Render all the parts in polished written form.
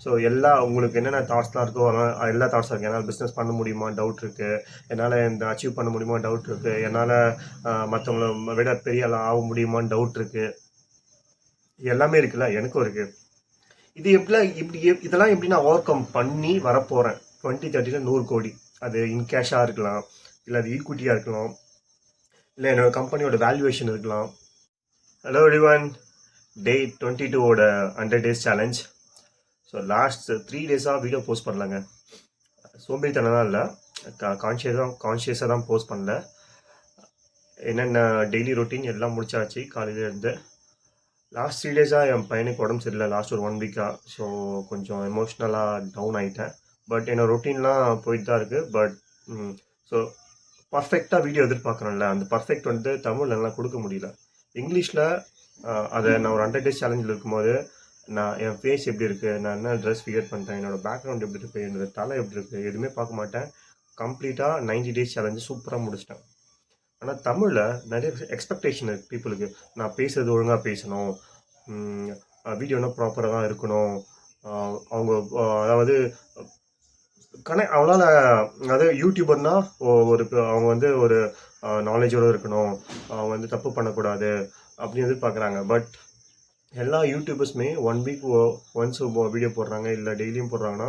So எல்லா உங்களுக்கு என்னென்ன தாட்ஸ்லாம் இருக்கோ அதெல்லாம் எல்லா தாட்ஸும் இருக்குது. என்னால் பிஸ்னஸ் பண்ண முடியுமா டவுட் இருக்குது, என்னால் இந்த அச்சீவ் பண்ண முடியுமா டவுட் இருக்குது, என்னால் மற்றவங்கள விட பெரிய ஆளா ஆக முடியுமான்னு டவுட் இருக்குது. எல்லாமே இருக்குல்ல, எனக்கும் இருக்குது. இது எப்படிலாம் இதெல்லாம் எப்படி நான் ஓவர் கம் பண்ணி வரப்போகிறேன் 2030 100 கோடி. அது இன்கேஷாக இருக்கலாம், இல்லை அது ஈக்விட்டியாக இருக்கலாம், இல்லை என்னோட கம்பெனியோட வேல்யூவேஷன் இருக்கலாம். ஹலோ எவ்ரிவன், டே 22ஓட 100 days சேலஞ்ச். ஸோ லாஸ்ட் 3 டேஸாக வீடியோ போஸ்ட் பண்ணலங்க. சோம்பேறித்தனம் தான் இல்லை, கான்ஷியஸாக தான் போஸ்ட் பண்ணல. என்னென்ன டெய்லி ரொட்டீன் எல்லாம் முடிச்சாச்சு காலையில் இருந்து. லாஸ்ட் 3 டேஸாக என் பையனுக்கு உடம்பு சரியில்லை, லாஸ்ட் ஒரு 1 வீக்காக. ஸோ கொஞ்சம் எமோஷ்னலாக டவுன் ஆகிட்டேன். பட் என்னோடய ரொட்டீன்லாம் போயிட்டு தான் இருக்குது. பட் ஸோ பர்ஃபெக்டாக வீடியோ எதிர்பார்க்குறேன்ல, அந்த பர்ஃபெக்ட் வந்து தமிழ்லாம் கொடுக்க முடியல. இங்கிலீஷில் அதை நான் ஒரு 100 days சேலஞ்சில் இருக்கும்போது நான் என் ஃபேஸ் எப்படி இருக்குது, நான் என்ன ட்ரெஸ் ஃபிகர் பண்ணிட்டேன், என்னோடய பேக்ரவுண்ட் எப்படி இருக்குது, என்னோடய தலை எப்படி இருக்குது, எதுவுமே பார்க்க மாட்டேன். கம்ப்ளீட்டாக 90 days சேலஞ்சு சூப்பராக முடிச்சிட்டேன். ஆனால் தமிழில் நிறைய எக்ஸ்பெக்டேஷன் இருக்குது பீப்புளுக்கு. நான் பேசுகிறது ஒழுங்காக பேசணும், வீடியோனா ப்ராப்பராக தான் இருக்கணும், அவங்க அதாவது அவங்களால அதாவது யூடியூபர்னால் அவங்க வந்து ஒரு நாலேஜோடு இருக்கணும், அவங்க வந்து தப்பு பண்ணக்கூடாது அப்படின்னு எதிர்பார்க்குறாங்க. பட் எல்லா யூடியூபர்ஸுமே 1 வீக் ஒன்ஸ் வீடியோ போடுறாங்க, இல்லை டெய்லியும் போடுறாங்கன்னா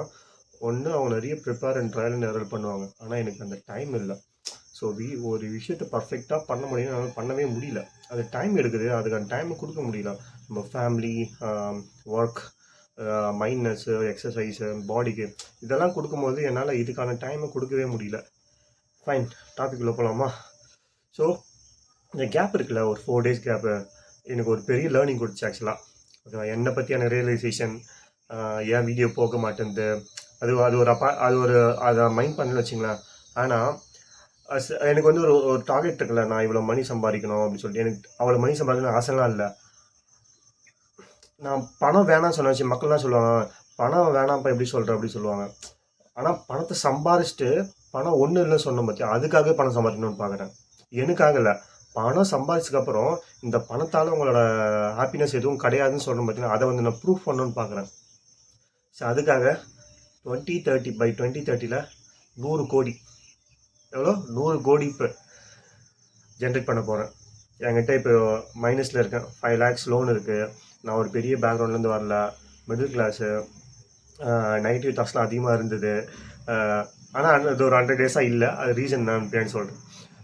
ஒன்று அவங்க நிறைய prepare and trial and error பண்ணுவாங்க. ஆனால் எனக்கு அந்த டைம் இல்லை. ஸோ ஒரு விஷயத்தை பர்ஃபெக்டாக பண்ண முடியும், அதனால் பண்ணவே முடியல. அது டைம் எடுக்குது, அதுக்கான டைமை கொடுக்க முடியல. நம்ம ஃபேமிலி, ஒர்க், மைண்ட்னஸ்ஸு, எக்ஸசைஸு, பாடிக்கு இதெல்லாம் கொடுக்கும்போது என்னால் இதுக்கான டைமை கொடுக்கவே முடியல. ஃபைன், டாபிக் உள்ள போகலாமா? ஸோ இந்த கேப் இருக்குல்ல, ஒரு 4 days கேப்பு எனக்கு ஒரு பெரிய லேர்னிங் கொடுத்துச்சு ஆக்சுவலாக. ஓகேவா, என்னை பற்றியான ரியலைசேஷன், ஏன் வீடியோ போக மாட்டேங்குது, அதை மைண்ட் பண்ணல வச்சுங்களேன். ஆனால் எனக்கு வந்து ஒரு டார்கெட் இருக்குல்ல, நான் இவ்வளோ மணி சம்பாதிக்கணும் அப்படின்னு சொல்லிட்டு. எனக்கு அவ்வளோ மணி சம்பாதிக்கணும் ஆசைலாம் இல்லை. நான் பணம் வேணாம்னு சொன்ன வச்சு மக்கள்லாம் சொல்லுவாங்க, பணம் வேணாம்ப்பா எப்படி சொல்கிற அப்படி சொல்லுவாங்க. ஆனால் பணத்தை சம்பாதிச்சுட்டு பணம் ஒன்றும் இல்லைன்னு சொன்ன பற்றி அதுக்காகவே பணம் சம்பாதிக்கணும்னு பார்க்குறேன். எனக்காக இல்லை, பணம் சம்பாதிச்சதுக்கப்புறம் இந்த பணத்தால் உங்களோட ஹாப்பினஸ் எதுவும் கிடையாதுன்னு சொல்கிறேன் பார்த்தீங்கன்னா, அதை வந்து நான் ப்ரூஃப் பண்ணணும்னு பார்க்குறேன். ஸோ அதுக்காக 2030 பை 2030 100 கோடி, எவ்வளோ 100 கோடி இப்போ ஜென்ரேட் பண்ண போகிறேன். என்கிட்ட இப்போ மைனஸில் இருக்கேன், 5 lakhs லோன் இருக்குது. நான் ஒரு பெரிய பேக்ரவுண்ட்லேருந்து வரல, மிடில் கிளாஸு. நெகட்டிவ் தாட்ஸ்லாம் அதிகமாக இருந்தது. ஆனால் அது ஒரு 100 days-ஆக இல்லை. அது ரீசன் நான் பின்னாடி சொல்கிறேன்.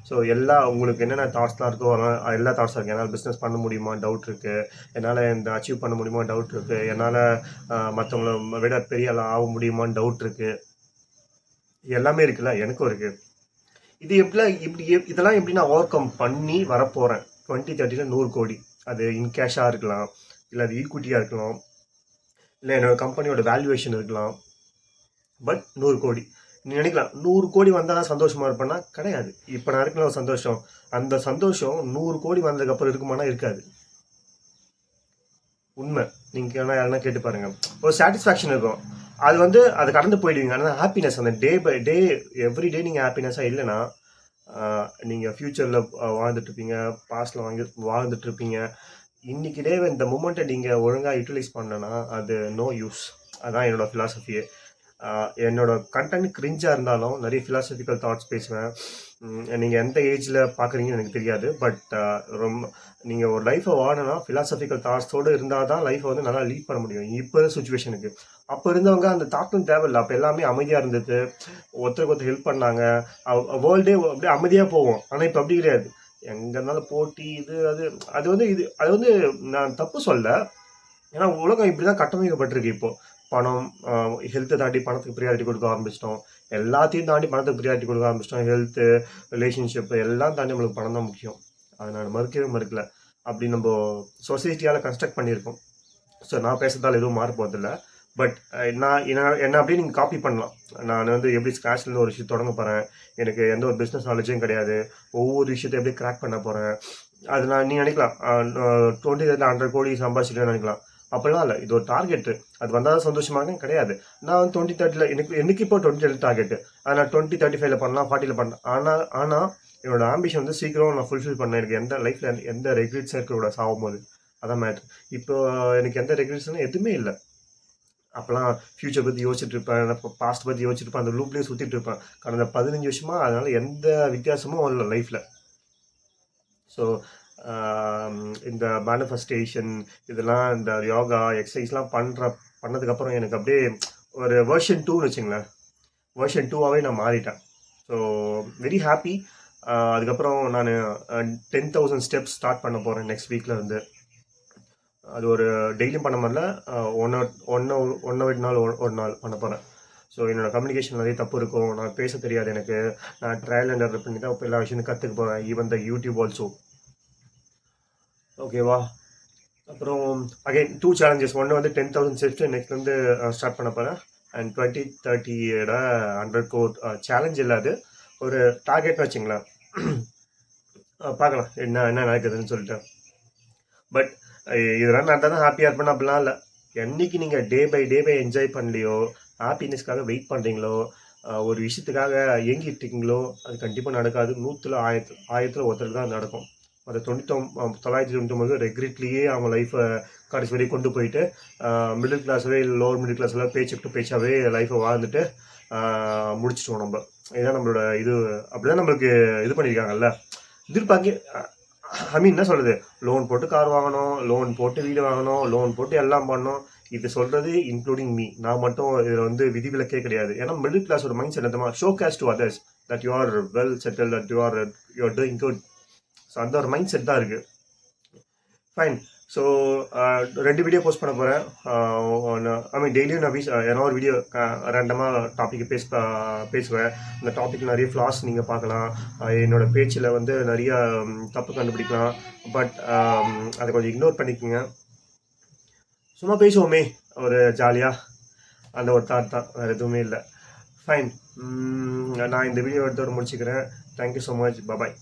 ஸோ உங்களுக்கு என்னென்ன தாட்ஸ்லாம் இருக்கோ அதெல்லாம் எல்லா தாட்ஸும் இருக்குது. என்னால் பிஸ்னஸ் பண்ண முடியுமா டவுட் இருக்குது, என்னால் இந்த அச்சீவ் பண்ண முடியுமா டவுட் இருக்குது, என்னால் மற்றவங்கள விட பெரிய ஆளா ஆக முடியுமான்னு டவுட் இருக்குது. எல்லாமே இருக்குல்ல, எனக்கும் இருக்குது. இது இதெல்லாம் எப்படி நான் ஓவர் கம் பண்ணி வரப்போகிறேன் 2030 100 கோடி. அது இன்கேஷாக இருக்கலாம், இல்லை அது ஈக்விட்டியாக இருக்கலாம், இல்லை என்னோட கம்பெனியோட வேல்யூவேஷன் இருக்கலாம். பட் 100 கோடி. நீ நினைக்கலாம் 100 கோடி வந்தால் தான் சந்தோஷமாக இருப்பேன்னா கிடையாது. இப்போ நான் இருக்கிற ஒரு சந்தோஷம், அந்த சந்தோஷம் 100 கோடி வந்ததுக்கப்புறம் இருக்குமானா இருக்காது. உண்மை. நீங்கள் யாருன்னா கேட்டு பாருங்க, ஒரு சாட்டிஸ்ஃபேக்ஷன் இருக்கும், அது வந்து அதை கடந்து போயிடுவீங்க. ஆனால் ஹாப்பினஸ், அந்த day by day every day நீங்கள் ஹாப்பினஸாக இல்லைன்னா நீங்கள் ஃப்யூச்சரில் வாழ்ந்துட்டுருப்பீங்க, பாஸ்டில் வாழ்ந்துட்டுருப்பீங்க. இன்றைக்கி டே இந்த மூமெண்ட்டை நீங்கள் ஒழுங்காக யூட்டிலைஸ் பண்ணலன்னா அது நோ யூஸ். அதுதான் என்னோடய ஃபிலாசபியே. என்னோடய கண்டென்ட் கிரிஞ்சாக இருந்தாலும் நிறைய ஃபிலாசபிக்கல் தாட்ஸ் பேசுவேன். நீங்கள் எந்த ஏஜில் பார்க்குறீங்கன்னு எனக்கு தெரியாது. பட் ரொம்ப நீங்கள் ஒரு லைஃப்பை வாழணும்னா ஃபிலாசபிக்கல் தாட்ஸோடு இருந்தால் தான் லைஃப்பை வந்து நல்லா லீட் பண்ண முடியும். இப்போ இருந்த சுச்சுவேஷனுக்கு அப்போ இருந்தவங்க அந்த தாட்டும் தேவையில்லை. அப்போ எல்லாமே அமைதியாக இருந்தது, ஒருத்தருக்கு ஹெல்ப் பண்ணாங்க, வேர்ல்டே அப்படியே அமைதியாக போவோம். ஆனால் இப்போ அப்படி கிடையாது. எங்கே இருந்தாலும் போட்டி, அது வந்து நான் தப்பு சொல்ல. ஏன்னா உலகம் இப்படி தான் கட்டமைக்கப்பட்டிருக்கு. இப்போது பணம், ஹெல்த்தை தாண்டி பணத்துக்கு ப்ரியாரிட்டி கொடுக்க ஆரம்பிச்சிட்டோம். எல்லாத்தையும் தாண்டி பணத்துக்கு ப்ரியாரிட்டி கொடுக்க ஆரம்பிச்சிட்டோம். ஹெல்த்து, ரிலேஷன்ஷிப்பு எல்லாம் தாண்டி நம்மளுக்கு பணம் தான் முக்கியம். அதை நான் மறுக்கல. அப்படி நம்ம சொசைட்டியால் கன்ஸ்ட்ரக்ட் பண்ணியிருக்கோம். ஸோ நான் பேசுறதால எதுவும் மாற போகிறதில்ல. பட் என்ன அப்படியே நீங்கள் காப்பி பண்ணலாம். நான் வந்து எப்படி ஸ்க்ராட்ச்லேருந்து ஒரு விஷயம் தொடங்க போகிறேன், எனக்கு எந்த ஒரு பிஸ்னஸ் நாலேஜும் கிடையாது, ஒவ்வொரு விஷயத்தை எப்படி கிராக் பண்ண போகிறேன். அது நீங்கள் நினைக்கலாம் 2030 100 கோடி சம்பாதிச்சிட்டேன்னு நினைக்கலாம். அப்படிலாம் இல்லை, இது ஒரு டார்கெட்டு. அது வந்தால் தான் சந்தோஷமாக கிடையாது. நான் வந்து 2030 எனக்கு இப்போ 2030 டார்கெட்டு. அதை நான் 2035 பண்ணலாம், 40 பண்ணலாம். ஆனால் என்னோட ஆம்பிஷன் வந்து சீக்கிரம் நான் ஃபுல்ஃபில் பண்ணேன். எனக்கு எந்த லைஃப்பில் எந்த ரெக்ரெட்ஸும் இருக்கக்கூடாது சாகும்போது. அதான் மேட்ரு. இப்போ எனக்கு எந்த ரெக்ரெட்ஸ்னு எதுவுமே இல்லை. அப்போலாம் ஃப்யூச்சர் பற்றி யோசிச்சுட்டு இருப்பேன், பாஸ்ட் பற்றி யோசிச்சுட்டு இருப்பேன், அந்த லூப்லேயே சுற்றிட்டு இருப்பேன் கடந்த 15 வருஷமா. அதனால எந்த வித்தியாசமும் வரல லைஃப்பில். ஸோ இந்த மேனிஃபெஸ்டேஷன் இதெல்லாம், இந்த யோகா எக்ஸசைஸ்லாம் பண்ணதுக்கப்புறம் எனக்கு அப்படியே ஒரு வெர்ஷன் 2ன்னு வச்சுங்களேன், வெர்ஷன் 2ஆகவே நான் மாறிட்டேன். So very happy. அதுக்கப்புறம் நான் 10,000 ஸ்டெப்ஸ் ஸ்டார்ட் பண்ண போகிறேன் நெக்ஸ்ட் வீக்கில் இருந்து. அது ஒரு டெய்லியும் பண்ண மாதிரில, ஒன்று நாள் ஒரு நாள் பண்ண போகிறேன். ஸோ என்னோடய கம்யூனிகேஷன் நிறைய தப்பு இருக்கும், நான் பேச தெரியாது எனக்கு. நான் ட்ரையல் அண்ட் எரர் பண்ணி தான் இப்போ எல்லா விஷயத்தையும் கற்றுக்க போகிறேன், ஈவன் த யூடியூப் ஆல்சோ. ஓகேவா? அப்புறம் அகைன் 2 சேலஞ்சஸ். ஒன்று வந்து 10,000 ஸ்டெப்ஸ் நெக்ஸ்ட் வந்து ஸ்டார்ட் பண்ண போகிறேன். அண்ட் 2030 100 crore சேலஞ்ச் இல்லை, அது ஒரு டார்கெட்னு வச்சுங்களேன். பார்க்கலாம் என்ன என்ன நடக்குதுன்னு சொல்லிட்டு. பட் இதெல்லாம் நடந்தால் தான் ஹாப்பியாக இருப்பேன் அப்படிலாம் இல்லை. என்னைக்கு நீங்கள் டே பை என்ஜாய் பண்ணலையோ, ஹாப்பினஸ்க்காக வெயிட் பண்ணுறீங்களோ, ஒரு விஷயத்துக்காக ஏங்கிட்டு இருக்கீங்களோ, அது கண்டிப்பாக நடக்காது. 100ல் 1000ல் ஒருத்தருக்கு தான் நடக்கும். அது 999 ரெக்ரெட்லேயே அவங்க லைஃப்பை கடைசி வரையும் கொண்டு போயிட்டு மிடில் கிளாஸவே இல்லை லோவர் மிடில் கிளாஸில் பேச்சு டு பேச்சாவே லைஃப்பை வாழ்ந்துட்டு முடிச்சிட்டோம் நம்ம. இதுதான் நம்மளோட இது. அப்படிதான் நம்மளுக்கு இது பண்ணியிருக்காங்கல்ல. எதிர்பார்க்க என்ன சொல்கிறது, லோன் போட்டு கார் வாங்கணும், லோன் போட்டு வீடு வாங்கணும், லோன் போட்டு எல்லாம் பண்ணணும். இது சொல்கிறது இன்க்ளூடிங் மீ. நான் மட்டும் இதில் வந்து விதிவிலக்கே கிடையாது. ஏன்னா மிடில் கிளாஸோட மைண்ட் செட் எந்தமா showcase to others that you are well settle, that you are doing good. So அந்த ஒரு மைண்ட் செட் தான் இருக்குது. ஃபைன். ஸோ 2 வீடியோ போஸ்ட் பண்ண போகிறேன். டெய்லியும் நான் ஏன்னா ஒரு வீடியோ ரேண்டமாக டாப்பிக்கு பேசுவேன். இந்த டாபிக் நிறைய ஃப்ளாஸ் நீங்கள் பார்க்கலாம். என்னோடய பேச்சில் வந்து நிறைய தப்பு கண்டுபிடிக்கலாம். பட் அதை கொஞ்சம் இக்னோர் பண்ணிக்கோங்க. சும்மா பேசுவோமே ஒரு ஜாலியாக, அந்த ஒரு தாட் தான், வேறு எதுவுமே இல்லை. ஃபைன். நான் இந்த வீடியோ எடுத்து முடிச்சுக்கிறேன். Thank you so much. பாய்.